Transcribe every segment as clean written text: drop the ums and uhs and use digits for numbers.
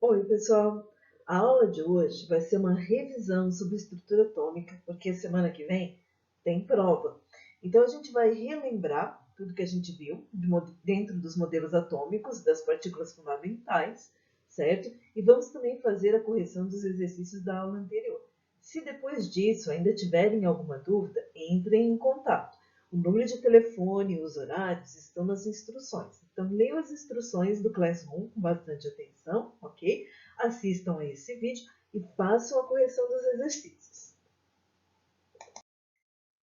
Oi, pessoal! A aula de hoje vai ser uma revisão sobre estrutura atômica, porque a semana que vem tem prova. Então, a gente vai relembrar tudo que a gente viu dentro dos modelos atômicos, das partículas fundamentais, certo? E vamos também fazer a correção dos exercícios da aula anterior. Se depois disso ainda tiverem alguma dúvida, entrem em contato. O número de telefone e os horários estão nas instruções. Então, leiam as instruções do Classroom com bastante atenção, ok? Assistam a esse vídeo e façam a correção dos exercícios.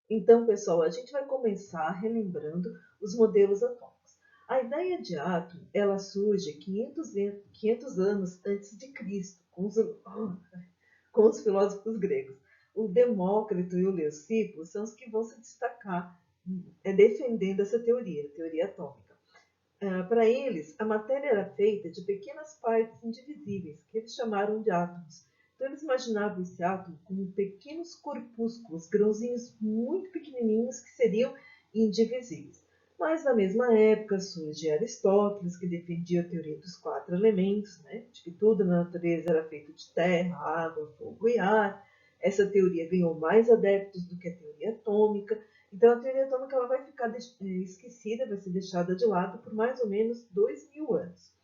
Então, pessoal, a gente vai começar relembrando os modelos atômicos. A ideia de átomo, ela surge 500 anos antes de Cristo, com os filósofos gregos. O Demócrito e o Leucipo são os que vão se destacar defendendo essa teoria, a teoria atômica. Para eles, a matéria era feita de pequenas partes indivisíveis, que eles chamaram de átomos. Então, eles imaginavam esse átomo como pequenos corpúsculos, grãozinhos muito pequenininhos que seriam indivisíveis. Mas, na mesma época, surge Aristóteles, que defendia a teoria dos 4 elementos, né? De que tudo na natureza era feito de terra, água, fogo e ar. Essa teoria ganhou mais adeptos do que a teoria atômica. Então, a teoria atômica ela vai ficar esquecida, vai ser deixada de lado por mais ou menos 2000 anos.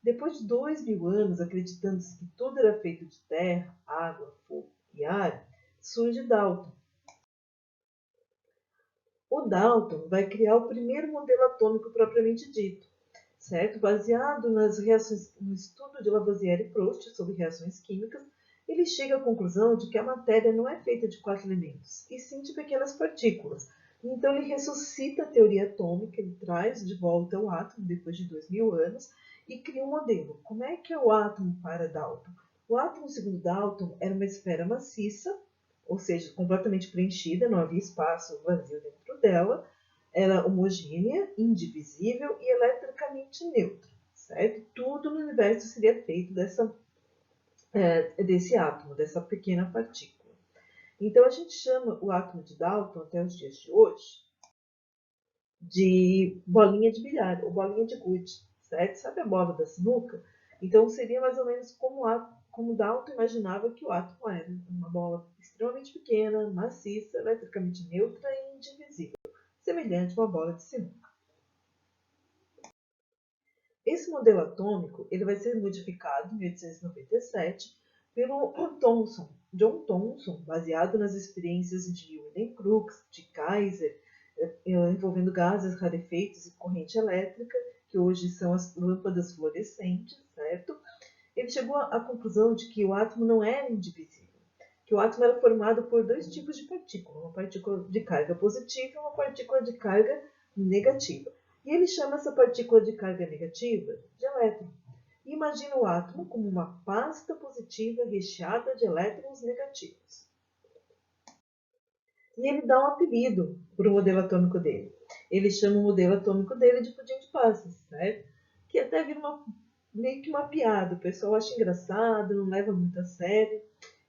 Depois de 2000 anos, acreditando-se que tudo era feito de terra, água, fogo e ar, surge Dalton. O Dalton vai criar o primeiro modelo atômico propriamente dito, certo? Baseado nas reações, no estudo de Lavoisier e Proust sobre reações químicas, ele chega à conclusão de que a matéria não é feita de 4 elementos, e sim de pequenas partículas. Então ele ressuscita a teoria atômica, ele traz de volta o átomo depois de 2000 anos e cria um modelo. Como é que é o átomo para Dalton? O átomo, segundo Dalton, era uma esfera maciça, ou seja, completamente preenchida, não havia espaço vazio dentro dela, era homogênea, indivisível e eletricamente neutra, certo? Tudo no universo seria feito desse átomo, dessa pequena partícula. Então, a gente chama o átomo de Dalton, até os dias de hoje, de bolinha de bilhar, ou bolinha de gude, certo? Sabe a bola da sinuca? Então, seria mais ou menos como Dalton imaginava que o átomo era. Uma bola extremamente pequena, maciça, eletricamente neutra e indivisível, semelhante a uma bola de sinuca. Esse modelo atômico ele vai ser modificado em 1897 pelo John Thomson, baseado nas experiências de Wilhelm Crookes, de Kaiser, envolvendo gases rarefeitos e corrente elétrica, que hoje são as lâmpadas fluorescentes, certo? Ele chegou à conclusão de que o átomo não era indivisível, que o átomo era formado por dois tipos de partícula, uma partícula de carga positiva e uma partícula de carga negativa. E ele chama essa partícula de carga negativa de elétron. E imagina o átomo como uma pasta positiva recheada de elétrons negativos. E ele dá um apelido para o modelo atômico dele. Ele chama o modelo atômico dele de pudim de passas, certo? Que até vira meio que uma piada. O pessoal acha engraçado, não leva muito a sério.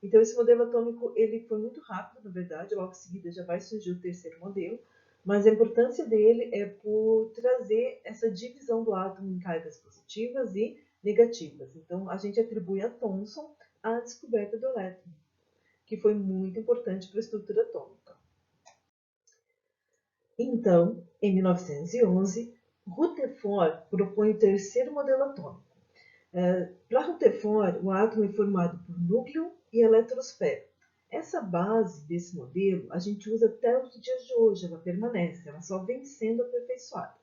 Então, esse modelo atômico ele foi muito rápido, na verdade. Logo em seguida já vai surgir o terceiro modelo. Mas a importância dele é por trazer essa divisão do átomo em cargas positivas e negativas. Então, a gente atribui a Thomson a descoberta do elétron, que foi muito importante para a estrutura atômica. Então, em 1911, Rutherford propõe o terceiro modelo atômico. Para Rutherford, o átomo é formado por núcleo e eletrosfera. Essa base desse modelo a gente usa até os dias de hoje, ela permanece, ela só vem sendo aperfeiçoada.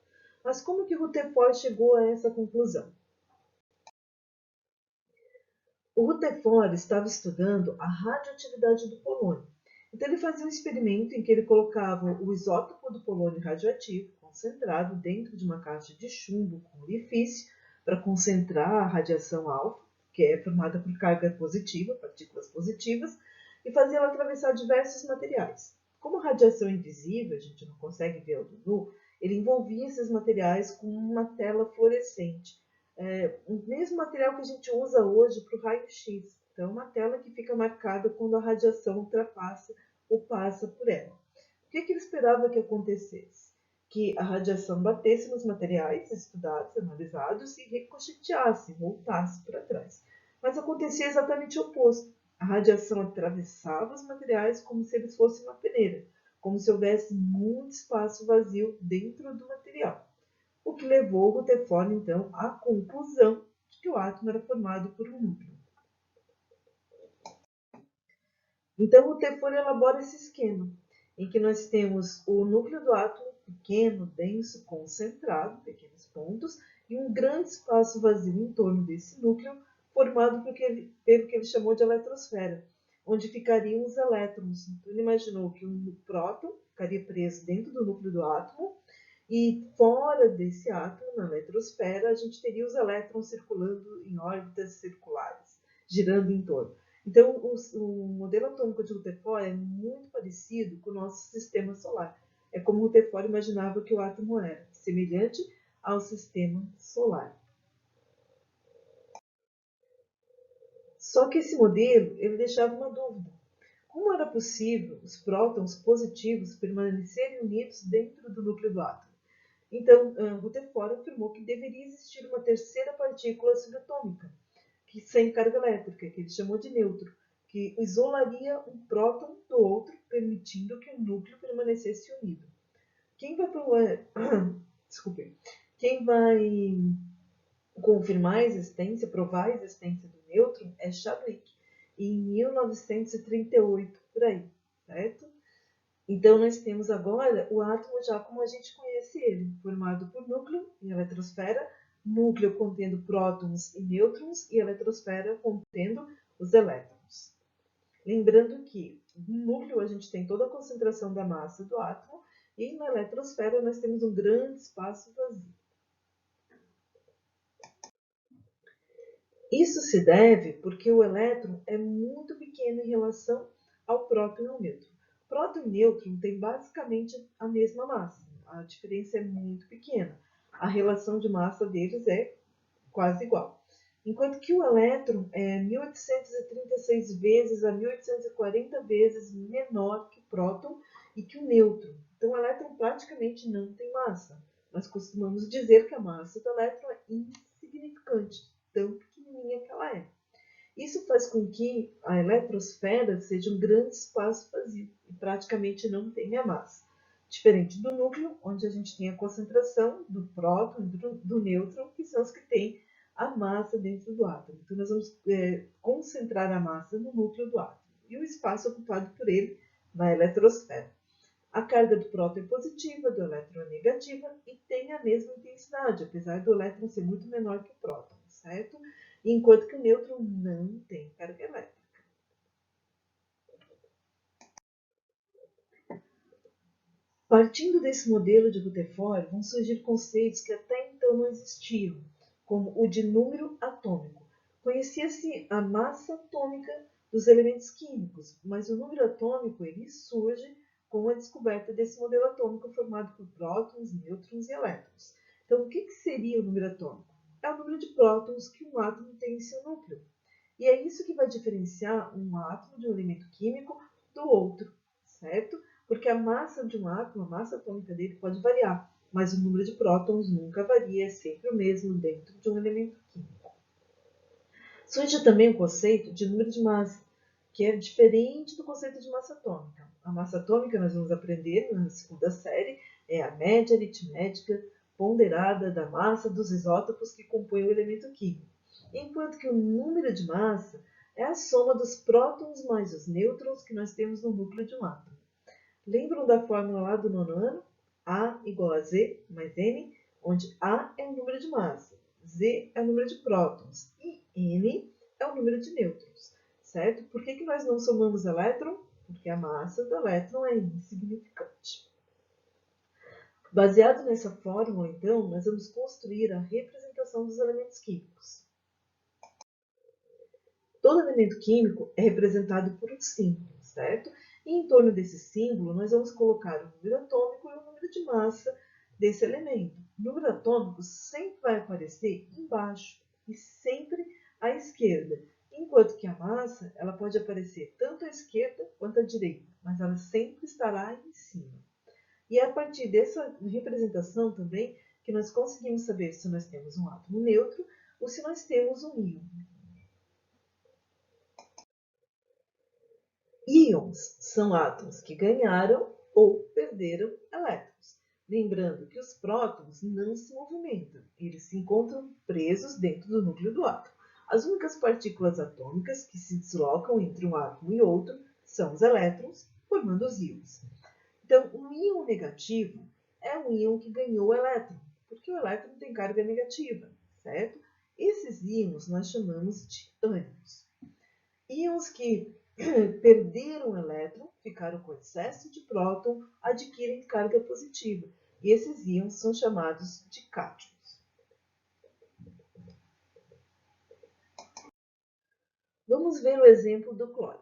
Mas como que Rutherford chegou a essa conclusão? O Rutherford estava estudando a radioatividade do polônio. Então ele fazia um experimento em que ele colocava o isótopo do polônio radioativo concentrado dentro de uma caixa de chumbo com orifício para concentrar a radiação alfa, que é formada por carga positiva, partículas positivas, e fazia ela atravessar diversos materiais. Como a radiação é invisível, a gente não consegue ver ela nu, ele envolvia esses materiais com uma tela fluorescente, o mesmo material que a gente usa hoje para o raio-x. Então, uma tela que fica marcada quando a radiação ultrapassa ou passa por ela. O que ele esperava que acontecesse? Que a radiação batesse nos materiais estudados, analisados e ricocheteasse, voltasse para trás. Mas acontecia exatamente o oposto. A radiação atravessava os materiais como se eles fossem uma peneira, como se houvesse muito espaço vazio dentro do material. O que levou o Rutherford, então, à conclusão de que o átomo era formado por um núcleo. Então, o Rutherford elabora esse esquema, em que nós temos o núcleo do átomo pequeno, denso, concentrado, pequenos pontos, e um grande espaço vazio em torno desse núcleo, formado pelo que ele chamou de eletrosfera, onde ficariam os elétrons. Então, ele imaginou que um próton ficaria preso dentro do núcleo do átomo, e fora desse átomo, na eletrosfera, a gente teria os elétrons circulando em órbitas circulares, girando em torno. Então, o modelo atômico de Rutherford é muito parecido com o nosso sistema solar. É como Rutherford imaginava que o átomo era, semelhante ao sistema solar. Só que esse modelo ele deixava uma dúvida. Como era possível os prótons positivos permanecerem unidos dentro do núcleo do átomo? Então, Rutherford afirmou que deveria existir uma terceira partícula subatômica, que sem carga elétrica, que ele chamou de nêutron, que isolaria um próton do outro, permitindo que o núcleo permanecesse unido. Quem vai Desculpe. Quem vai confirmar a existência, provar a existência do nêutron é Chadwick, em 1938, por aí, certo? Então, nós temos agora o átomo já como a gente conhece ele, formado por núcleo e eletrosfera, núcleo contendo prótons e nêutrons e eletrosfera contendo os elétrons. Lembrando que no núcleo a gente tem toda a concentração da massa do átomo e na eletrosfera nós temos um grande espaço vazio. Isso se deve porque o elétron é muito pequeno em relação ao próton e ao nêutron. Próton e nêutron têm basicamente a mesma massa, a diferença é muito pequena. A relação de massa deles é quase igual. Enquanto que o elétron é 1836 vezes a 1840 vezes menor que o próton e que o nêutron. Então, o elétron praticamente não tem massa. Nós costumamos dizer que a massa do elétron é insignificante, tão pequenininha que ela é. Isso faz com que a eletrosfera seja um grande espaço vazio e praticamente não tenha massa. Diferente do núcleo, onde a gente tem a concentração do próton e do nêutron, que são os que têm a massa dentro do átomo. Então, nós vamos concentrar a massa no núcleo do átomo e o espaço ocupado por ele na eletrosfera. A carga do próton é positiva, do elétron é negativa e tem a mesma intensidade, apesar do elétron ser muito menor que o próton, certo? Enquanto que o nêutron não tem carga elétrica. Partindo desse modelo de Rutherford, vão surgir conceitos que até então não existiam, como o de número atômico. Conhecia-se a massa atômica dos elementos químicos, mas o número atômico ele surge com a descoberta desse modelo atômico formado por prótons, nêutrons e elétrons. Então, o que seria o número atômico? É o número de prótons que um átomo tem em seu núcleo. E é isso que vai diferenciar um átomo de um elemento químico do outro, certo? Porque a massa de um átomo, a massa atômica dele pode variar, mas o número de prótons nunca varia, é sempre o mesmo dentro de um elemento químico. Surge também o conceito de número de massa, que é diferente do conceito de massa atômica. A massa atômica, nós vamos aprender na segunda série, é a média aritmética ponderada da massa dos isótopos que compõem o elemento químico. Enquanto que o número de massa é a soma dos prótons mais os nêutrons que nós temos no núcleo de um átomo. Lembram da fórmula lá do nono ano? A igual a Z mais N, onde A é o número de massa, Z é o número de prótons e N é o número de nêutrons, certo? Por que nós não somamos elétron? Porque a massa do elétron é insignificante. Baseado nessa fórmula, então, nós vamos construir a representação dos elementos químicos. Todo elemento químico é representado por um símbolo, certo? E em torno desse símbolo, nós vamos colocar o número atômico e o número de massa desse elemento. O número atômico sempre vai aparecer embaixo e sempre à esquerda, enquanto que a massa ela pode aparecer tanto à esquerda quanto à direita, mas ela sempre estará em cima. E é a partir dessa representação também que nós conseguimos saber se nós temos um átomo neutro ou se nós temos um íon. Íons são átomos que ganharam ou perderam elétrons. Lembrando que os prótons não se movimentam, eles se encontram presos dentro do núcleo do átomo. As únicas partículas atômicas que se deslocam entre um átomo e outro são os elétrons, formando os íons. Então, um íon negativo é um íon que ganhou elétron, porque o elétron tem carga negativa, certo? Esses íons nós chamamos de ânions. Íons que perderam elétron, ficaram com excesso de próton, adquirem carga positiva. E esses íons são chamados de cátions. Vamos ver o exemplo do cloro.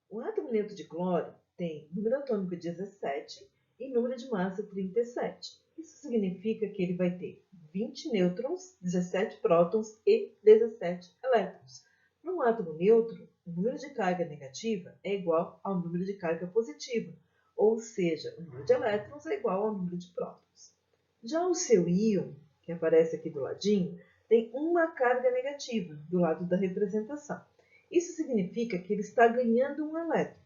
O átomo neutro de cloro tem número atômico 17 e número de massa 37. Isso significa que ele vai ter 20 nêutrons, 17 prótons e 17 elétrons. Para um átomo neutro, o número de carga negativa é igual ao número de carga positiva, ou seja, o número de elétrons é igual ao número de prótons. Já o seu íon, que aparece aqui do ladinho, tem uma carga negativa do lado da representação. Isso significa que ele está ganhando um elétron,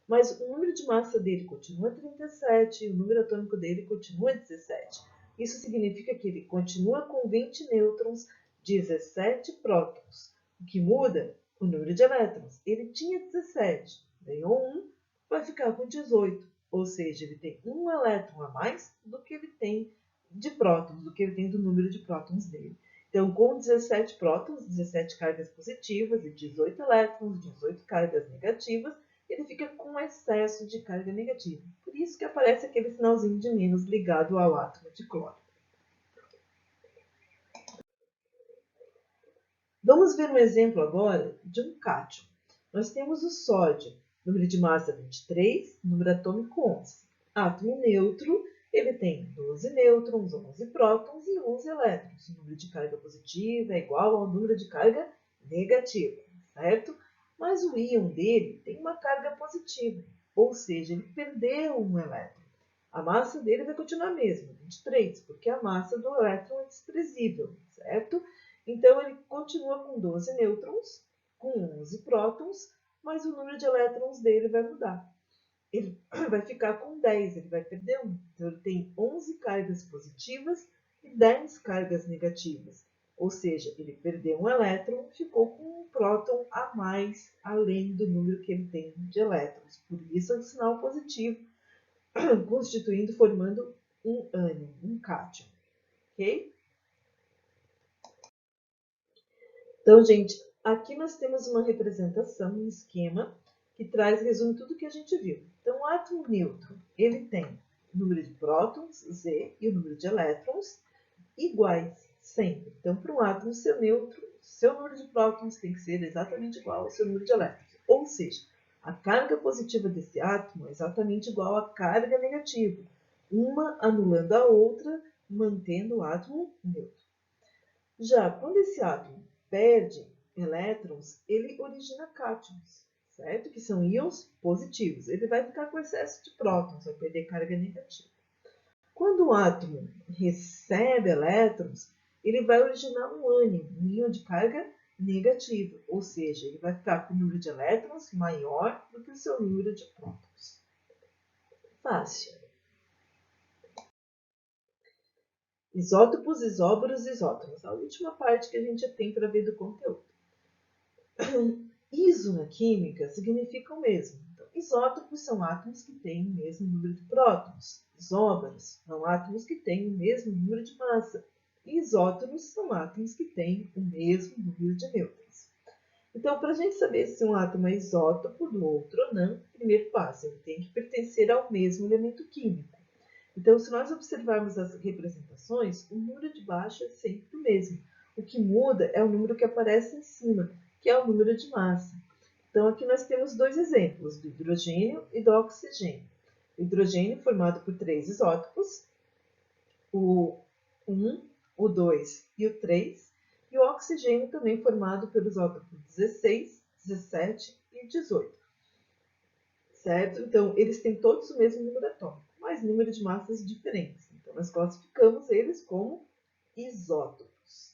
mas o número de massa dele continua 37 e o número atômico dele continua 17. Isso significa que ele continua com 20 nêutrons, 17 prótons. O que muda? O número de elétrons. Ele tinha 17, ganhou 1, vai ficar com 18. Ou seja, ele tem um elétron a mais do que ele tem de prótons, do que ele tem do número de prótons dele. Então, com 17 prótons, 17 cargas positivas e 18 elétrons, 18 cargas negativas, ele fica com excesso de carga negativa. Por isso que aparece aquele sinalzinho de menos ligado ao átomo de cloro. Vamos ver um exemplo agora de um cátion. Nós temos o sódio, número de massa 23, número atômico 11. Átomo neutro, ele tem 12 nêutrons, 11 prótons e 11 elétrons. O número de carga positiva é igual ao número de carga negativa, certo? Mas o íon dele tem uma carga positiva, ou seja, ele perdeu um elétron. A massa dele vai continuar a mesma, 23, porque a massa do elétron é desprezível, certo? Então, ele continua com 12 nêutrons, com 11 prótons, mas o número de elétrons dele vai mudar. Ele vai ficar com 10, ele vai perder 1. Então, ele tem 11 cargas positivas e 10 cargas negativas. Ou seja, ele perdeu um elétron, ficou com um próton a mais, além do número que ele tem de elétrons. Por isso, é um sinal positivo, constituindo, formando um ânion, um cátion. Ok? Então, gente, aqui nós temos uma representação, um esquema, que resume tudo que a gente viu. Então, o átomo neutro, ele tem o número de prótons, Z, e o número de elétrons iguais, sempre. Então, para um átomo ser neutro, seu número de prótons tem que ser exatamente igual ao seu número de elétrons. Ou seja, a carga positiva desse átomo é exatamente igual à carga negativa, uma anulando a outra, mantendo o átomo neutro. Já quando esse átomo perde elétrons, ele origina cátions, certo? Que são íons positivos. Ele vai ficar com excesso de prótons, vai perder carga negativa. Quando o átomo recebe elétrons, ele vai originar um ânion, um íon de carga negativa, ou seja, ele vai ficar com o número de elétrons maior do que o seu número de prótons. Fácil. Isótopos, isóbaros e isótopos. A última parte que a gente tem para ver do conteúdo. Iso na química significa o mesmo. Então, isótopos são átomos que têm o mesmo número de prótons. Isóbaros são átomos que têm o mesmo número de massa. E isótopos são átomos que têm o mesmo número de nêutrons. Então, para a gente saber se um átomo é isótopo do outro ou não, primeiro passo, ele tem que pertencer ao mesmo elemento químico. Então, se nós observarmos as representações, o número de baixo é sempre o mesmo. O que muda é o número que aparece em cima, que é o número de massa. Então, aqui nós temos dois exemplos, do hidrogênio e do oxigênio. O hidrogênio formado por 3 isótopos, o 1, o 2 e o 3, e o oxigênio também formado pelos isótopos 16, 17 e 18. Certo? Então, eles têm todos o mesmo número atômico, mas número de massas diferentes. Então, nós classificamos eles como isótopos.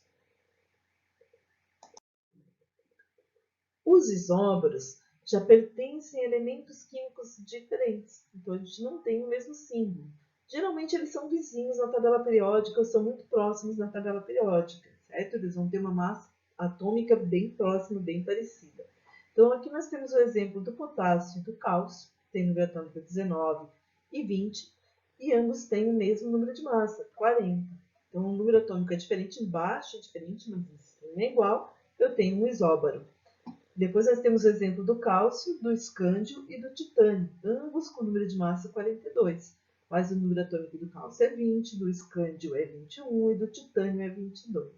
Os isóbaros já pertencem a elementos químicos diferentes. Então, a gente não tem o mesmo símbolo. Geralmente, eles são vizinhos na tabela periódica ou são muito próximos na tabela periódica, certo? Eles vão ter uma massa atômica bem próxima, bem parecida. Então, aqui nós temos o exemplo do potássio e do cálcio, que tem número atômico 19 e 20, e ambos têm o mesmo número de massa, 40. Então, o número atômico é diferente embaixo, é diferente, mas não é igual. Eu tenho um isóbaro. Depois nós temos o exemplo do cálcio, do escândio e do titânio, ambos com número de massa 42. Mas o número atômico do cálcio é 20, do escândio é 21 e do titânio é 22.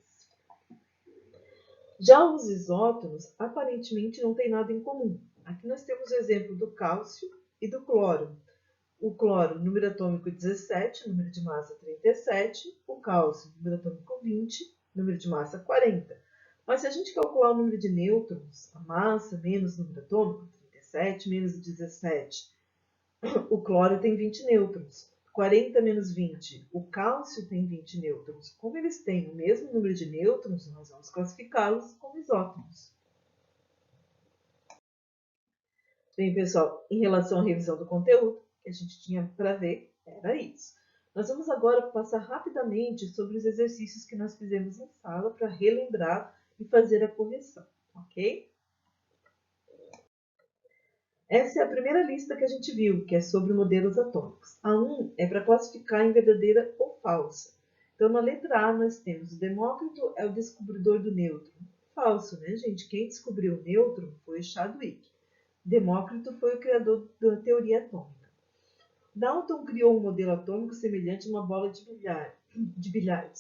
Já os isótopos aparentemente não têm nada em comum. Aqui nós temos o exemplo do cálcio e do cloro. O cloro, número atômico 17, número de massa 37. O cálcio, número atômico 20, número de massa 40. Mas se a gente calcular o número de nêutrons, a massa menos o número atômico, 37 menos 17, o cloro tem 20 nêutrons. 40 menos 20, o cálcio tem 20 nêutrons. Como eles têm o mesmo número de nêutrons, nós vamos classificá-los como isótopos. Bem, pessoal, em relação à revisão do conteúdo, que a gente tinha para ver, era isso. Nós vamos agora passar rapidamente sobre os exercícios que nós fizemos em sala para relembrar e fazer a correção, ok? Essa é a primeira lista que a gente viu, que é sobre modelos atômicos. A 1 é para classificar em verdadeira ou falsa. Então, na letra A, nós temos o Demócrito é o descobridor do nêutron. Falso, né, gente? Quem descobriu o nêutron foi Chadwick. Demócrito foi o criador da teoria atômica. Dalton criou um modelo atômico semelhante a uma bola de bilhar.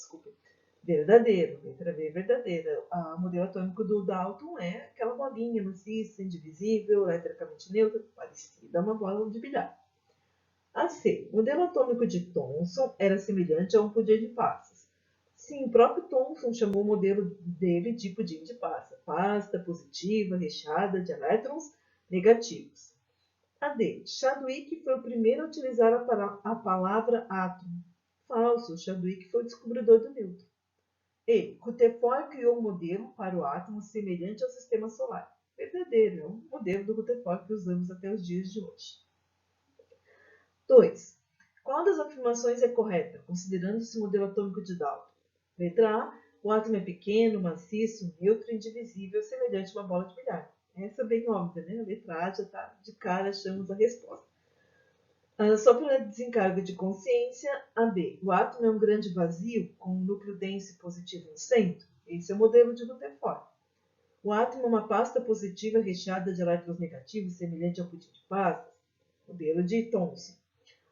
Verdadeiro, letra B, verdadeira. O modelo atômico do Dalton é aquela bolinha maciça, indivisível, eletricamente neutra, parecida a uma bola de bilhar. A C, o modelo atômico de Thomson era semelhante a um pudim de passas. Sim, o próprio Thomson chamou o modelo dele de pudim de pasta. Pasta positiva, recheada de elétrons negativos. A D, Chadwick foi o primeiro a utilizar a palavra átomo. Falso, Chadwick foi o descobridor do nêutron. E. Rutherford criou um modelo para o átomo semelhante ao sistema solar. Verdadeiro, é um modelo do Rutherford que usamos até os dias de hoje. 2. Qual das afirmações é correta, considerando-se o modelo atômico de Dalton? Letra A. O átomo é pequeno, maciço, neutro e indivisível, semelhante a uma bola de bilhar. Essa é bem óbvia, né? A letra A já está de cara, achamos a resposta. Só para desencargo de consciência, a B. O átomo é um grande vazio com um núcleo denso e positivo no centro. Esse é o modelo de Rutherford. O átomo é uma pasta positiva recheada de elétrons negativos, semelhante ao pudim de pastas. Modelo de Thomson.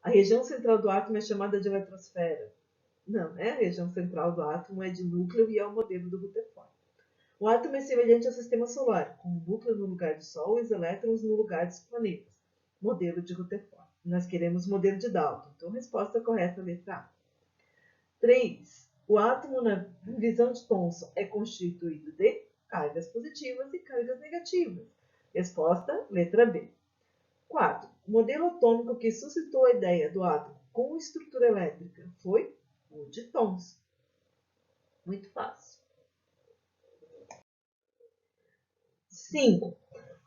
A região central do átomo é chamada de eletrosfera. Não, né? A região central do átomo é de núcleo e é o modelo do Rutherford. O átomo é semelhante ao sistema solar, com o núcleo no lugar do Sol e os elétrons no lugar dos planetas. Modelo de Rutherford. Nós queremos o modelo de Dalton. Então, resposta correta, letra A. 3. O átomo, na visão de Thomson, é constituído de cargas positivas e cargas negativas. Resposta, letra B. 4. O modelo atômico que suscitou a ideia do átomo com estrutura elétrica foi o de Thomson. Muito fácil. 5.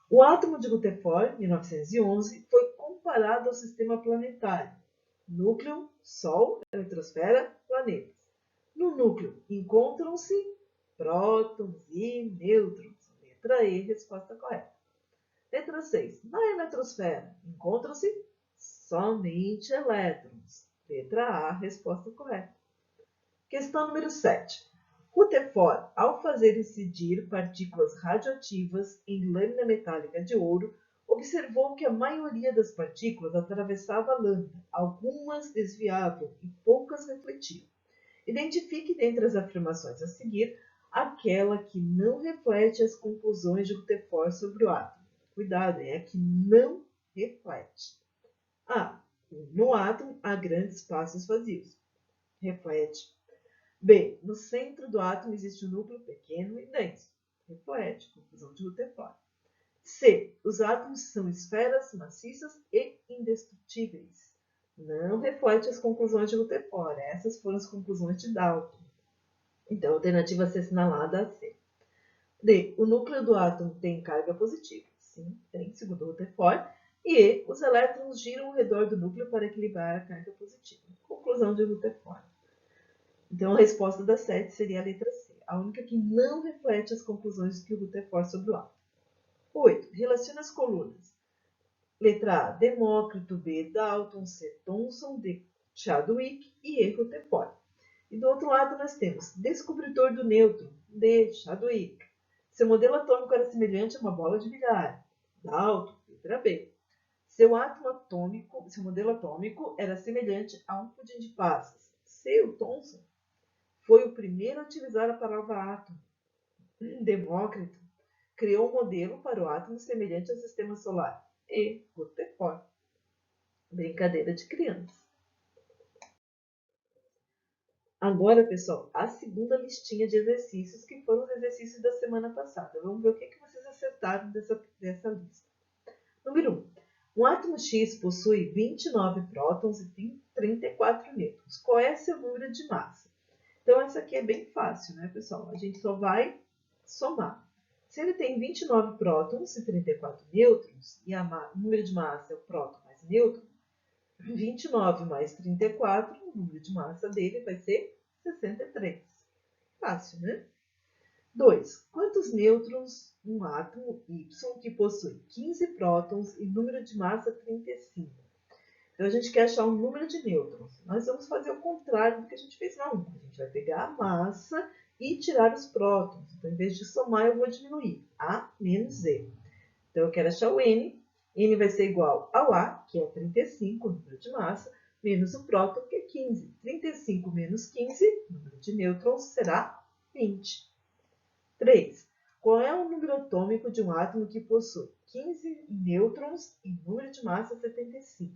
O átomo de Rutherford, 1911, foi comparado ao sistema planetário. Núcleo, Sol, eletrosfera, planetas. No núcleo encontram-se prótons e nêutrons. Letra E, resposta correta. Letra 6. Na eletrosfera encontram-se somente elétrons. Letra A, resposta correta. Questão número 7. Rutherford, ao fazer incidir partículas radioativas em lâmina metálica de ouro, observou que a maioria das partículas atravessava a lâmina, algumas desviavam e poucas refletiam. Identifique dentre as afirmações a seguir aquela que não reflete as conclusões de Rutherford sobre o átomo. Cuidado, é a que não reflete. A. No átomo há grandes espaços vazios. Reflete. B. No centro do átomo existe um núcleo pequeno e denso. Reflete. Conclusão de Rutherford. C. Os átomos são esferas maciças e indestrutíveis. Não reflete as conclusões de Rutherford. Essas foram as conclusões de Dalton. Então, a alternativa a ser assinalada é a C. D. O núcleo do átomo tem carga positiva. Sim, tem, segundo Rutherford. E os elétrons giram ao redor do núcleo para equilibrar a carga positiva. Conclusão de Rutherford. Então, a resposta da 7 seria a letra C, a única que não reflete as conclusões que o Rutherford sobre o átomo. 8. Relaciona as colunas. Letra A, Demócrito, B, Dalton, C, Thomson, D, Chadwick e E, Rutherford. E do outro lado nós temos descobridor do nêutron, D, Chadwick. Seu modelo atômico era semelhante a uma bola de bilhar, Dalton, letra B. Seu modelo atômico era semelhante a um pudim de passas, C, o Thomson. Foi o primeiro a utilizar a palavra átomo, Demócrito. Criou um modelo para o átomo semelhante ao sistema solar, E, Rutherford. Brincadeira de criança. Agora, pessoal, a segunda listinha de exercícios, que foram os exercícios da semana passada. Vamos ver o que vocês acertaram dessa lista. Número 1. Um átomo X possui 29 prótons e 34 nêutrons. Qual é seu número de massa? Então, essa aqui é bem fácil, né, pessoal? A gente só vai somar. Se ele tem 29 prótons e 34 nêutrons, e o número de massa é o próton mais nêutron, 29 mais 34, o número de massa dele vai ser 63. Fácil, né? 2. Quantos nêutrons um átomo Y que possui 15 prótons e número de massa 35? Então, a gente quer achar o número de nêutrons. Nós vamos fazer o contrário do que a gente fez na 1. A gente vai pegar a massa e tirar os prótons. Então, em vez de somar, eu vou diminuir. A menos Z. Então, eu quero achar o N. N vai ser igual ao A, que é 35, o número de massa, menos o próton, que é 15. 35 menos 15, o número de nêutrons, será 20. 3. Qual é o número atômico de um átomo que possui 15 nêutrons e número de massa 75?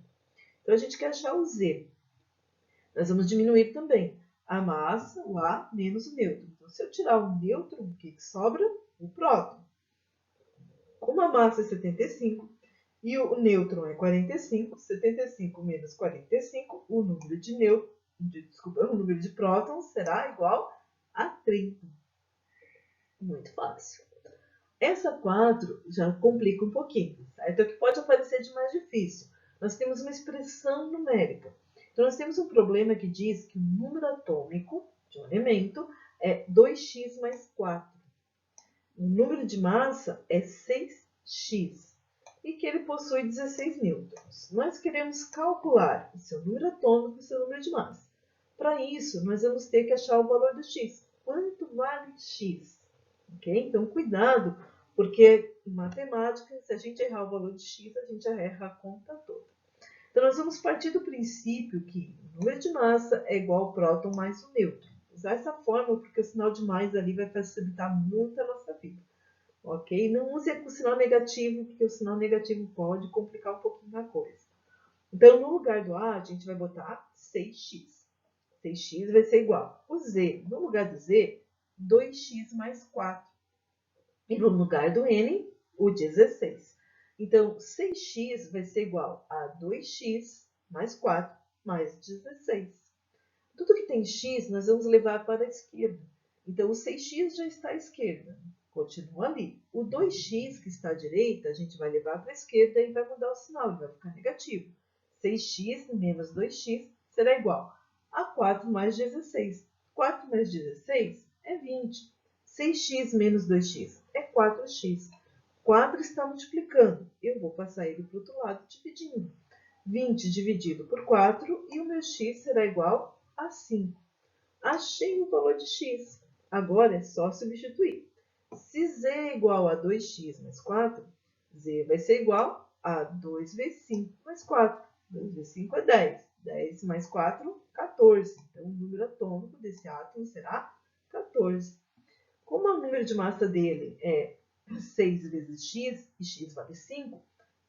Então, a gente quer achar o Z. Nós vamos diminuir também a massa, o A, menos o nêutron. Então, se eu tirar o nêutron, o que sobra? O próton. Como a massa é 75 e o nêutron é 45, 75 menos 45, o número de prótons será igual a 30. Muito fácil. Essa 4 já complica um pouquinho, certo? É o que pode aparecer de mais difícil. Nós temos uma expressão numérica. Então, nós temos um problema que diz que o número atômico de um elemento é 2x mais 4. O número de massa é 6x e que ele possui 16 nêutrons. Nós queremos calcular o seu número atômico e o seu número de massa. Para isso, nós vamos ter que achar o valor do x. Quanto vale x? Okay? Então, cuidado, porque em matemática, se a gente errar o valor de x, a gente erra a conta toda. Então, nós vamos partir do princípio que o número de massa é igual ao próton mais o nêutron. Usar essa fórmula, porque o sinal de mais ali vai facilitar muito a nossa vida. Ok? Não use o sinal negativo, porque o sinal negativo pode complicar um pouquinho a coisa. Então, no lugar do A, a gente vai botar 6x. 6x vai ser igual. O Z, no lugar do Z, 2x mais 4. E no lugar do N, o 16. Então, 6x vai ser igual a 2x mais 4 mais 16. Tudo que tem x, nós vamos levar para a esquerda. Então, o 6x já está à esquerda. Continua ali. O 2x que está à direita, a gente vai levar para a esquerda e vai mudar o sinal, ele vai ficar negativo. 6x menos 2x será igual a 4 mais 16. 4 mais 16 é 20. 6x menos 2x é 4x. 4 está multiplicando. Eu vou passar ele para o outro lado dividindo. 20 dividido por 4 e o meu x será igual a 5. Achei o valor de x. Agora é só substituir. Se z é igual a 2x mais 4, z vai ser igual a 2 vezes 5 mais 4. 2 vezes 5 é 10. 10 mais 4, 14. Então, o número atômico desse átomo será 14. Como o número de massa dele é 6 vezes x, e x vale 5,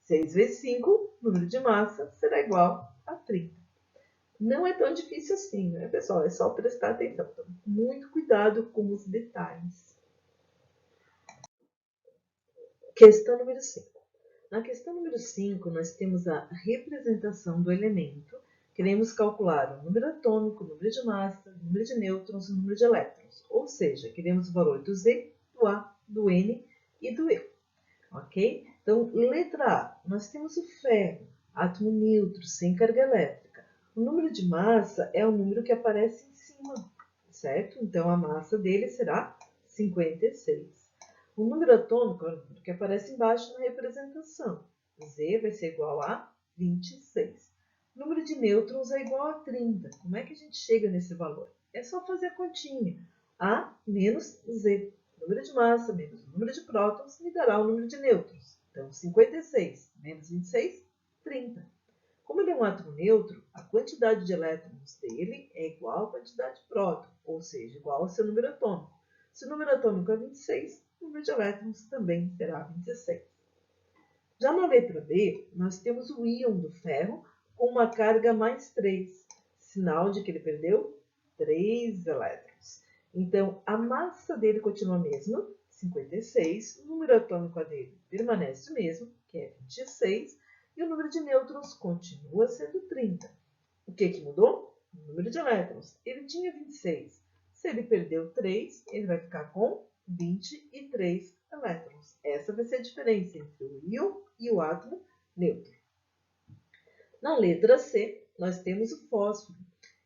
6 vezes 5, número de massa, será igual a 30. Não é tão difícil assim, né, pessoal? É só prestar atenção. Então, muito cuidado com os detalhes. Questão número 5. Na questão número 5, nós temos a representação do elemento. Queremos calcular o número atômico, o número de massa, o número de nêutrons e o número de elétrons. Ou seja, queremos o valor do Z, do A, do N e do E. Ok? Então, letra A, nós temos o ferro, átomo neutro, sem carga elétrica. O número de massa é o número que aparece em cima, certo? Então, a massa dele será 56. O número atômico é o número que aparece embaixo na representação. Z vai ser igual a 26. O número de nêutrons é igual a 30. Como é que a gente chega nesse valor? É só fazer a continha. A menos Z. O número de massa menos o número de prótons me dará o número de nêutrons. Então, 56 menos 26, 30. Como ele é um átomo neutro, a quantidade de elétrons dele é igual à quantidade de prótons, ou seja, igual ao seu número atômico. Se o número atômico é 26, o número de elétrons também será 26. Já na letra B, nós temos o íon do ferro com uma carga mais 3, sinal de que ele perdeu 3 elétrons. Então, a massa dele continua a mesma, 56, o número atômico dele permanece o mesmo, que é 26, e o número de nêutrons continua sendo 30. O que mudou? O número de elétrons. Ele tinha 26. Se ele perdeu 3, ele vai ficar com 23 elétrons. Essa vai ser a diferença entre o íon e o átomo neutro. Na letra C, nós temos o fósforo,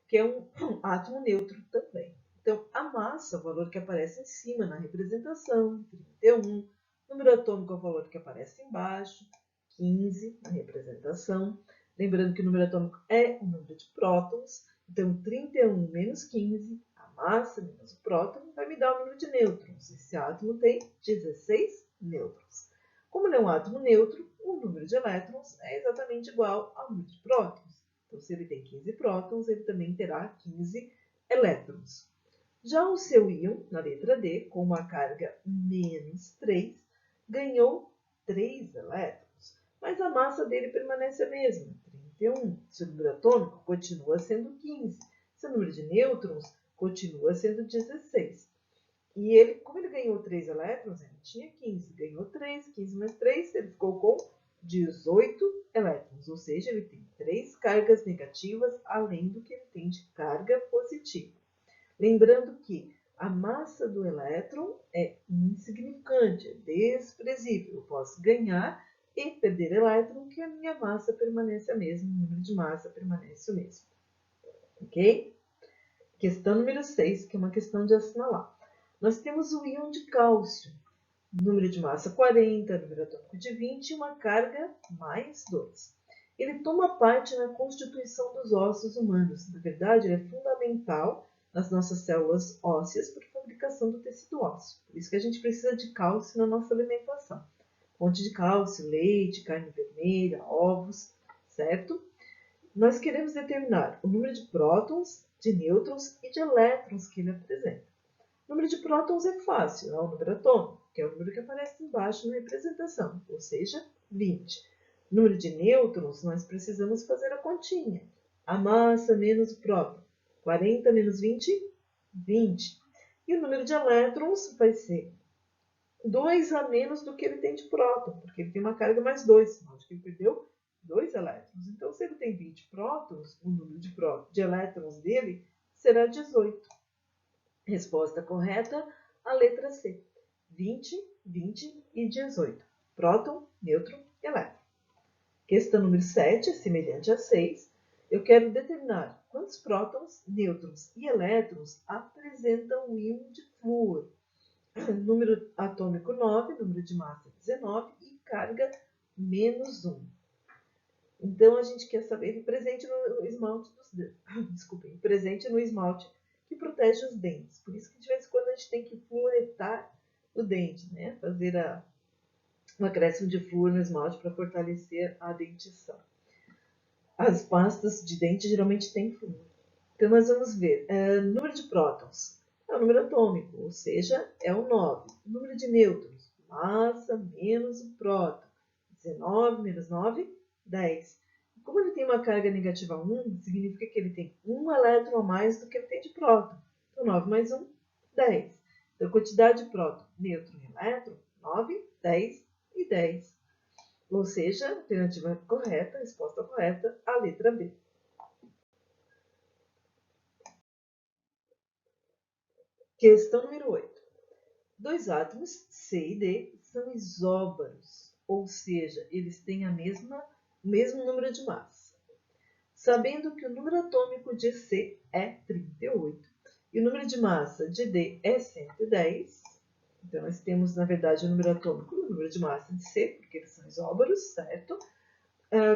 que é um átomo neutro também. Então, a massa, o valor que aparece em cima na representação, 31. Número atômico é o valor que aparece embaixo, 15 na representação. Lembrando que o número atômico é o número de prótons. Então, 31 menos 15, a massa menos o próton, vai me dar o número de nêutrons. Esse átomo tem 16 nêutrons. Como ele é um átomo neutro, o número de elétrons é exatamente igual ao número de prótons. Então, se ele tem 15 prótons, ele também terá 15 elétrons. Já o seu íon, na letra D, com uma carga menos 3, ganhou 3 elétrons, mas a massa dele permanece a mesma, 31. Seu número atômico continua sendo 15. Seu número de nêutrons continua sendo 16. E ele, como ele ganhou 3 elétrons, ele tinha 15. Ganhou 3, 15 mais 3, ele ficou com 18 elétrons. Ou seja, ele tem 3 cargas negativas, além do que ele tem de carga positiva. Lembrando que a massa do elétron é insignificante, é desprezível. Eu posso ganhar e perder elétron, que a minha massa permanece a mesma, o número de massa permanece o mesmo. Ok? Questão número 6, que é uma questão de assinalar. Nós temos o íon de cálcio, número de massa 40, número atômico de 20 e uma carga mais 2. Ele toma parte na constituição dos ossos humanos. Na verdade, ele é fundamental nas nossas células ósseas para a fabricação do tecido ósseo. Por isso que a gente precisa de cálcio na nossa alimentação. Fonte de cálcio, leite, carne vermelha, ovos, certo? Nós queremos determinar o número de prótons, de nêutrons e de elétrons que ele apresenta. O número de prótons é fácil, é o número atômico, que é o número que aparece embaixo na representação, ou seja, 20. O número de nêutrons, nós precisamos fazer a continha. A massa menos o próton. 40 menos 20, 20. E o número de elétrons vai ser 2 a menos do que ele tem de próton, porque ele tem uma carga mais 2, sinal de que ele perdeu 2 elétrons. Então, se ele tem 20 prótons, o número de elétrons dele será 18. Resposta correta, a letra C. 20, 20 e 18. Próton, nêutron e elétron. Questão número 7, semelhante a 6. Eu quero determinar quantos prótons, nêutrons e elétrons apresentam o íon de flúor. Número atômico 9, número de massa 19 e carga menos 1. Então, a gente quer saber presente no esmalte dos dedos. Desculpem, presente no esmalte que protege os dentes. Por isso que de vez em quando a gente tem que fluoretar o dente, né? Fazer um acréscimo de flúor no esmalte para fortalecer a dentição. As pastas de dente geralmente têm flúor. Então, nós vamos ver. Número de prótons é o número atômico, ou seja, é o 9. O número de nêutrons, massa menos o próton. 19 menos 9, 10. Como ele tem uma carga negativa 1, significa que ele tem um elétron a mais do que ele tem de próton. Então, 9 mais 1, 10. Então, quantidade de próton, nêutron e elétron, 9, 10 e 10. Ou seja, a alternativa correta, a resposta correta, a letra B. Questão número 8. Dois átomos, C e D, são isóbaros, ou seja, eles têm o mesmo número de massa. Sabendo que o número atômico de C é 38 e o número de massa de D é 110, então nós temos, na verdade, o número atômico e o número de massa de C, porque eles são isóbaros, certo?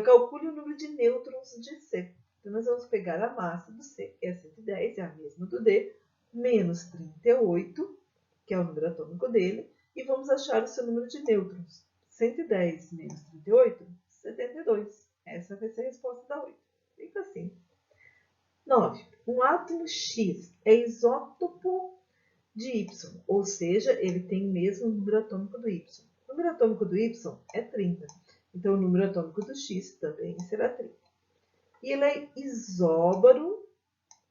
Calcule o número de nêutrons de C. Então, nós vamos pegar a massa do C, que é 110, é a mesma do D, menos 38, que é o número atômico dele, e vamos achar o seu número de nêutrons. 110 menos 38, 72. Essa vai ser a resposta da 8. Bem facinho. 9. Um átomo X é isótopo de Y, ou seja, ele tem o mesmo número atômico do Y. O número atômico do Y é 30, então o número atômico do X também será 30. E ele é isóbaro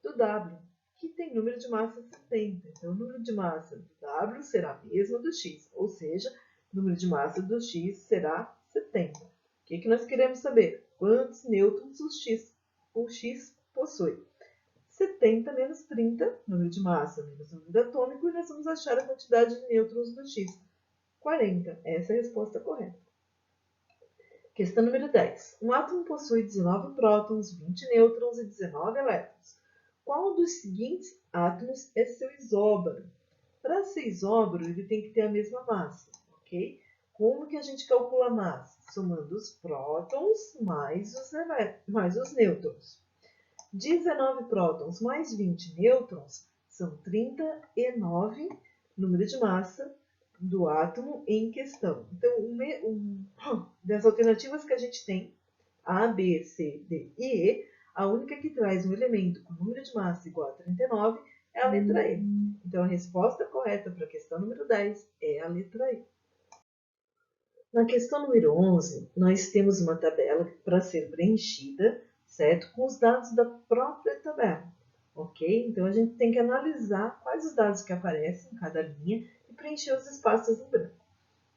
do W, que tem número de massa 70. Então, o número de massa do W será mesmo do X, ou seja, o número de massa do X será 70. O que nós queremos saber? Quantos nêutrons o X possui? 70 menos 30, número de massa menos o número atômico, e nós vamos achar a quantidade de nêutrons do X. 40. Essa é a resposta correta. Questão número 10. Um átomo possui 19 prótons, 20 nêutrons e 19 elétrons. Qual dos seguintes átomos é seu isóbaro? Para ser isóbaro, ele tem que ter a mesma massa, ok? Como que a gente calcula a massa? Somando os prótons mais os nêutrons. 19 prótons mais 20 nêutrons são 39 número de massa do átomo em questão. Então, das alternativas que a gente tem, A, B, C, D e E, a única que traz um elemento com número de massa igual a 39 é a letra E. Então, a resposta correta para a questão número 10 é a letra E. Na questão número 11, nós temos uma tabela para ser preenchida, certo? Com os dados da própria tabela, ok? Então, a gente tem que analisar quais os dados que aparecem em cada linha e preencher os espaços em branco.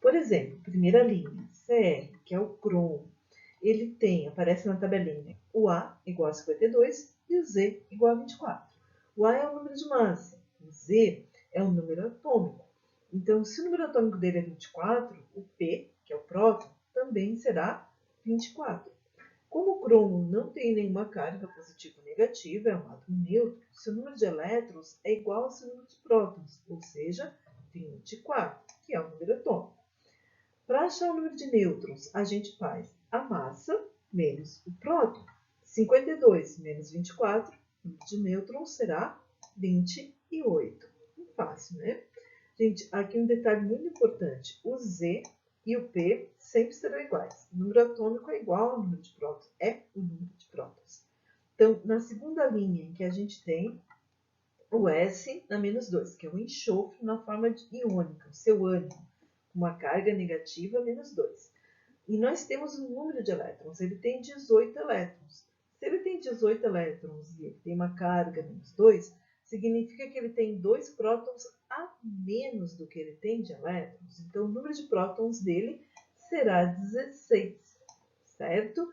Por exemplo, primeira linha, CR, que é o cromo, ele aparece na tabelinha o A igual a 52 e o Z igual a 24. O A é o número de massa, o Z é o número atômico. Então, se o número atômico dele é 24, o P, que é o próton, também será 24. Como o cromo não tem nenhuma carga positiva ou negativa, é um átomo neutro, seu número de elétrons é igual ao seu número de prótons, ou seja, 24, que é o número atômico. Para achar o número de nêutrons, a gente faz a massa menos o próton. 52 menos 24, o número de nêutrons será 28. Fácil, né? Gente, aqui um detalhe muito importante. O Z e o P sempre serão iguais. O número atômico é igual ao número de prótons. É o número de prótons. Então, na segunda linha em que a gente tem o S na menos 2, que é o enxofre na forma iônica, o seu ânion, uma carga negativa menos 2. E nós temos o número de elétrons. Ele tem 18 elétrons. Se ele tem 18 elétrons e ele tem uma carga menos 2, significa que ele tem 2 prótons a menos do que ele tem de elétrons. Então, o número de prótons dele será 16, certo?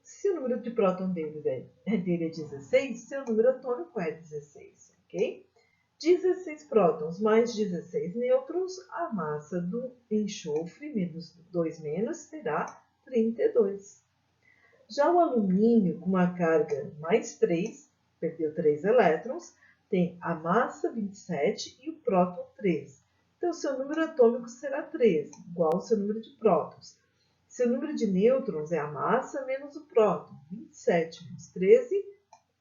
Se o número de prótons dele é 16, seu número atômico é 16, ok? 16 prótons mais 16 nêutrons, a massa do enxofre, menos 2 menos, será 32. Já o alumínio, com uma carga mais 3, perdeu 3 elétrons, tem a massa 27 e o próton 13. Então, seu número atômico será 13, igual ao seu número de prótons. Seu número de nêutrons é a massa menos o próton, 27 menos 13,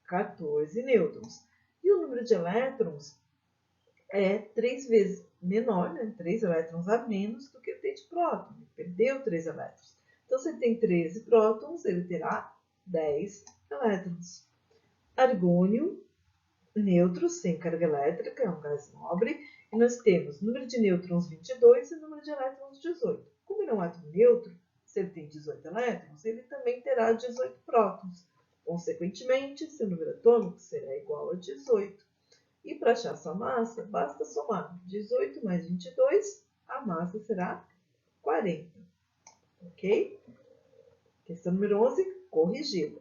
14 nêutrons. E o número de elétrons é 3 vezes menor, né? 3 elétrons a menos do que ele tem de próton. Ele perdeu 3 elétrons. Então, se ele tem 13 prótons, ele terá 10 elétrons. Argônio, neutro, sem carga elétrica, é um gás nobre. E nós temos número de nêutrons 22 e número de elétrons 18. Como ele é um átomo neutro, se ele tem 18 elétrons, ele também terá 18 prótons. Consequentemente, seu número atômico será igual a 18. E para achar sua massa, basta somar 18 mais 22, a massa será 40. Ok? Questão número 11, corrigida.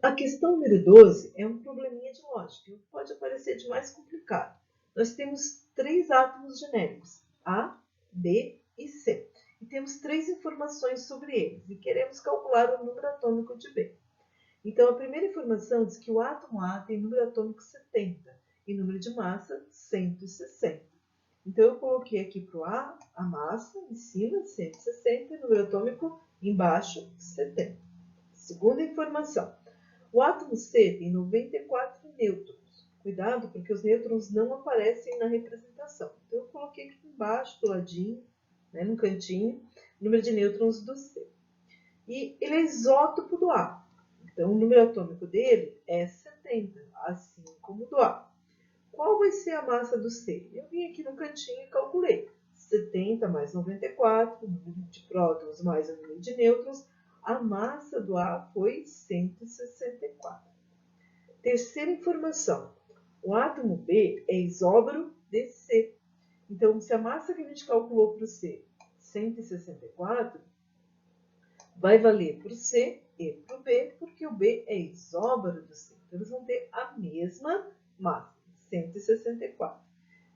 A questão número 12 é um probleminha de lógica, que pode parecer de mais complicado. Nós temos 3 átomos genéricos, A, B e C. E temos 3 informações sobre eles e queremos calcular o número atômico de B. Então, a primeira informação diz que o átomo A tem número atômico 70 e número de massa 160. Então, eu coloquei aqui para o A a massa em cima, 160, e número atômico embaixo, 70. Segunda informação. O átomo C tem 94 nêutrons. Cuidado, porque os nêutrons não aparecem na representação. Então, eu coloquei aqui embaixo, do ladinho, no cantinho, o número de nêutrons do C. E ele é isótopo do A. Então, o número atômico dele é 70, assim como o do A. Qual vai ser a massa do C? Eu vim aqui no cantinho e calculei. 70 mais 94, o número de prótons mais o número de nêutrons. A massa do A foi 164. Terceira informação. O átomo B é isóbaro de C. Então, se a massa que a gente calculou para o C, 164, vai valer para o C e para o B, porque o B é isóbaro do C. Então, eles vão ter a mesma massa, 164.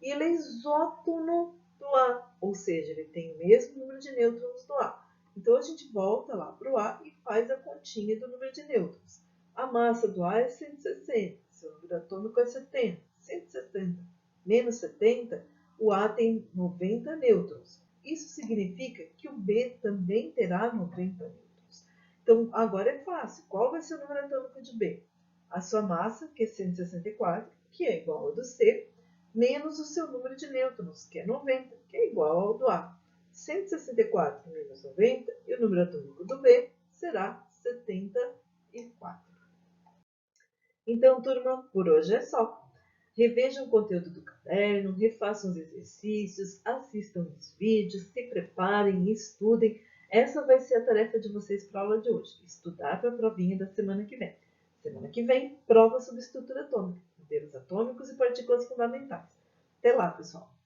E ele é isótono do A, ou seja, ele tem o mesmo número de nêutrons do A. Então, a gente volta lá para o A e faz a continha do número de nêutrons. A massa do A é 160, seu número atômico é 70. 170 menos 70, o A tem 90 nêutrons. Isso significa que o B também terá 90 nêutrons. Então, agora é fácil. Qual vai ser o número atômico de B? A sua massa, que é 164, que é igual ao do C, menos o seu número de nêutrons, que é 90, que é igual ao do A. 164 menos 90, e o número atômico do B será 74. Então, turma, por hoje é só. Revejam o conteúdo do caderno, refaçam os exercícios, assistam os vídeos, se preparem e estudem. Essa vai ser a tarefa de vocês para a aula de hoje, estudar para a provinha da semana que vem. Semana que vem, prova sobre estrutura atômica, modelos atômicos e partículas fundamentais. Até lá, pessoal!